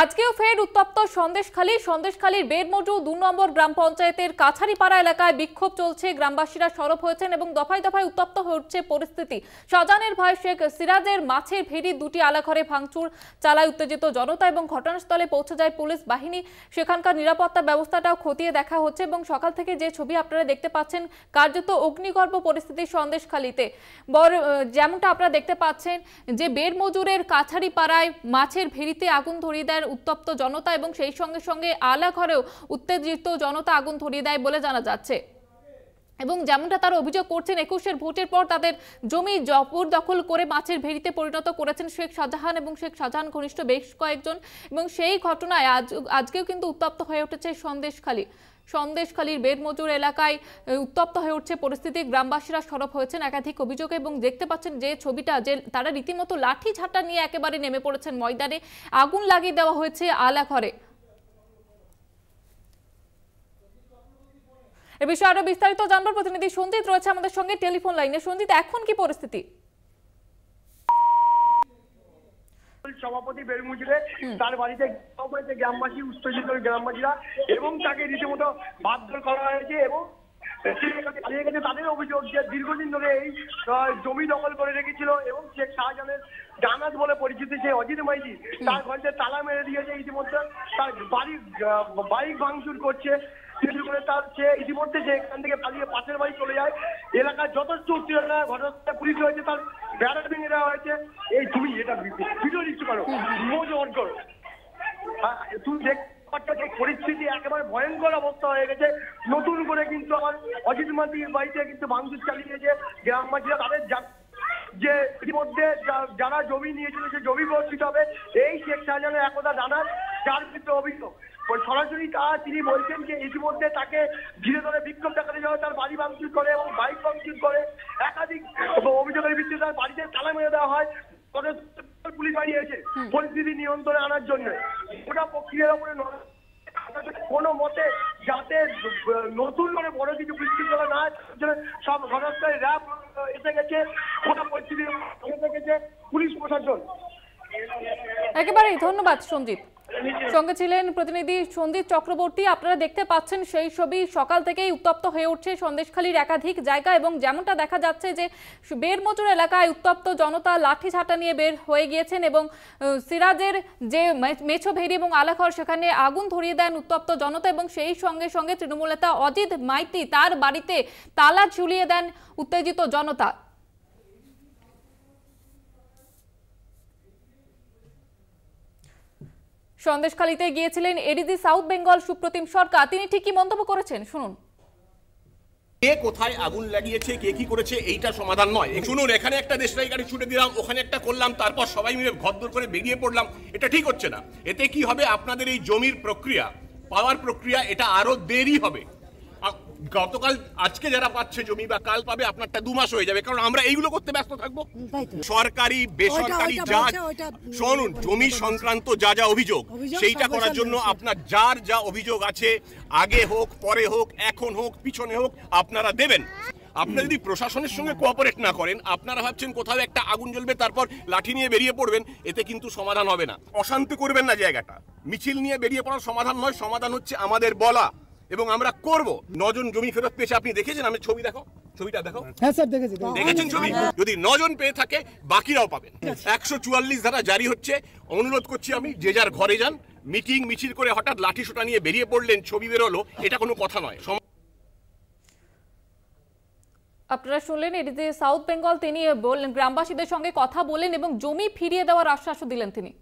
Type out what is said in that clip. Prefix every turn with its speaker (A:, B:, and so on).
A: আজকেও ফের উত্তপ্ত সন্দেশখালীর বেড়মজু ২ নম্বর গ্রাম পঞ্চায়েতের কাছারিপাড়া এলাকায় বিক্ষোভ চলছে। গ্রামবাসীরা সরব হয়েছেন এবং দফায় দফায় উত্তপ্ত হচ্ছে পরিস্থিতি। শাহজাহানের ভাই শেখ সিরাজের মাছের ভেড়ির ২টি আলাঘরে ভাঙচুর চালায় উত্তেজিত জনতা এবং ঘটনাস্থলে পৌঁছে যায় পুলিশ বাহিনী। সেখানকার নিরাপত্তা ব্যবস্থাটাও খতিয়ে দেখা হচ্ছে এবং সকাল থেকে যে ছবি আপনারা দেখতে পাচ্ছেন কার্যত অগ্নিগর্ভ পরিস্থিতি সন্দেশখালীতে। যেমনটা আপনারা দেখতে পাচ্ছেন যে বেড়মজুরের কাছারিপাড়ায় মাছের ভেড়িতে আগুন ধরিয়ে দেয় উত্তপ্ত জনতা এবং সেই সঙ্গে সঙ্গে আলাঘরেও উত্তেজিত জনতা আগুন ধরিয়ে দেয় বলে জানা যাচ্ছে। এবং যেমনটা তারা অভিযোগ করছেন ২১-এর ভোটের পর তাদের জমি জবরদখল করে মাছের ভেড়িতে পরিণত করেছেন শেখ শাহজাহান এবং শেখ শাহজাহান ঘনিষ্ঠ বেশ কয়েকজন। এবং সেই ঘটনায় আজকেও কিন্তু উত্তপ্ত হয়ে উঠেছে সন্দেশখালীর বেড়মজুর এলাকায় উত্তপ্ত হয়ে উঠছে পরিস্থিতি। গ্রামবাসীরা সরব হয়েছেন একাধিক অভিযোগে এবং দেখতে পাচ্ছেন যে ছবিটা যে তারা রীতিমতো লাঠি ঝাঁটা নিয়ে একেবারে নেমে পড়েছেন ময়দানে। আগুন লাগিয়ে দেওয়া হয়েছে আলাঘরে। এ বিষয়ে আরো বিস্তারিত জানবার প্রতিনিধি সঞ্জিত রয়েছে আমাদের সঙ্গে টেলিফোন লাইনে। সঞ্জিত, এখন কি পরিস্থিতি?
B: সভাপতি বেড়মজুরে তার বাড়িতে গ্রামবাসী উত্তেজিত গ্রামবাসীরা এবং তাকে রীতিমতো মারধর করা হয়েছে এবং তাদের অভিযোগ যে দীর্ঘদিন ধরে এই জমি দখল করে রেখেছিল এবং শেখ শাহজাহানের ডানাত বলে পরিচিত যে অজিত মাইতি তার ঘরে তালা মেরে দিয়েছে। ইতিমধ্যে তার বাইক ভাঙচুর করছে তার সে ইতিমধ্যে যে এখান থেকে পালিয়ে পাশের বাড়ি চলে যায়। এলাকার যথেষ্ট উত্তেজনা ঘটনা পুলিশ হয়েছে, তার ব্যারাক ভেঙে দেওয়া হয়েছে। এই তুমি এটা ভিডিও দিচ্ছ পারো মোজ অন করো, তুমি দেখ পরিস্থিতি একেবারে ভয়ঙ্কর অবস্থা হয়ে গেছে। নতুন করে কিন্তু আমার অজিত মাতির বাড়িতে কিন্তু ভাঙচুর চালিয়েছে গ্রামবাসীরা। তাদের যে ইতিমধ্যে যারা জমি নিয়েছিল সে জমি বর্ষিত হবে এই শেখ শাহজাহানের একদা জানার যার বিরুদ্ধে অভিযোগ সরাসরি তিনি বলছেন যে ইতিমধ্যে তাকে ঘিরে ধরে বিক্ষোভ দেখাতে যাওয়া, তার বাড়ি ভাঙচুর করে এবং বাইক ভাঙচুর করে একাধিক অভিযোগের ভিত্তিতে তার বাড়িতে তালা মেরে দেওয়া হয়। পুলিশ বাড়িয়েছে পরিস্থিতি নিয়ন্ত্রণে আনার জন্য। ওটা প্রক্রিয়ার উপরে কোনো মতে যাতে নতুন করে বড় কিছু বিশৃঙ্খলা না সব ঘটনাস্থলে র্যাব এসে গেছে, ওটা পরিস্থিতি এসে গেছে পুলিশ প্রশাসন।
A: একেবারেই ধন্যবাদ সঞ্জিত। সঙ্গে ছিলেন প্রতিনিধি সঞ্জিত চক্রবর্তী। আপনারা দেখতে পাচ্ছেন সেই ছবি সকাল থেকেই উত্তপ্ত হয়ে উঠছে সন্দেশখালীর একাধিক জায়গা এবং যেমনটা দেখা যাচ্ছে যে বেড়মজুর এলাকায় উত্তপ্ত জনতা লাঠি ঝাঁটা নিয়ে বের হয়ে গিয়েছেন এবং সিরাজের যে মেছো ভেড়ি এবং আলাঘর সেখানে আগুন ধরিয়ে দেন উত্তপ্ত জনতা এবং সেই সঙ্গে সঙ্গে তৃণমূল নেতা অজিত মাইতি তার বাড়িতে তালা ঝুলিয়ে দেন উত্তেজিত জনতা। সন্দেশখালীতে গিয়েছিলেন এডিজি সাউথ বেঙ্গল সুপ্রতিম সরকার। তিনি ঠিকই মন্তব্য করেছেন, শুনুন।
C: কে কোথায় আগুন লাগিয়েছে, কে কি করেছে এইটা সমাধান নয়। শুনুন, এখানে একটা দেশলাই গাড়ি ছুটে দিলাম, ওখানে একটা করলাম, তারপর সবাই মিলে ঘরদোর করে বেরিয়ে পড়লাম, এটা ঠিক হচ্ছে না। এতে কি হবে, আপনাদের এই জমির প্রক্রিয়া পাওয়ার প্রক্রিয়া এটা আরো দেরি হবে। গতকাল আজকে যারা পাচ্ছে জমি বা কাল পাবে আপনারটা 2 মাস হয়ে যাবে, কারণ আমরা এইগুলো করতে ব্যস্ত থাকবো। সরকারি বেসরকারি যা শুনুন জমি সংক্রান্ত যা যা অভিযোগ সেইটা করার জন্য আপনার যার যা অভিযোগ আছে আগে হোক পরে হোক এখন হোক পিছনে হোক আপনারা দেবেন। আপনারা যদি প্রশাসনের সঙ্গে কোঅপারেট না করেন, আপনারা ভাবছেন কোথাও একটা আগুন জ্বলবে তারপর লাঠি নিয়ে বেরিয়ে পড়বেন, এতে কিন্তু সমাধান হবে না। অশান্তি করবেন না জায়গাটা। মিছিল নিয়ে বেরিয়ে পড়ার সমাধান নয়, সমাধান হচ্ছে আমাদের বলা এবং আমরা করব। 9 জন জমি ফেরত পেয়েছে, আপনি দেখেছেন? আমি ছবি দেখো, ছবিটা দেখো।
D: হ্যাঁ স্যার দেখেছি।
C: দেখেছেন ছবি? যদি 9 জন পেয়ে থাকে বাকিরাও পাবেন। 144 ধারা জারি হচ্ছে। অনুরোধ করছি আমি, যে যার ঘরে যান। মিটিং মিছিল করে হঠাৎ লাঠি সোটা নিয়ে বেরিয়ে পড়লেন, ছবি বেরোলো, এটা কোনো কথা নয়।
A: আপনারা শুনলেন এডিজি সাউথ বেঙ্গল, তিনি বললেন গ্রামবাসীদের সঙ্গে কথা বলেন এবং জমি ফিরিয়ে দেওয়ার আশ্বাসও দিলেন তিনি।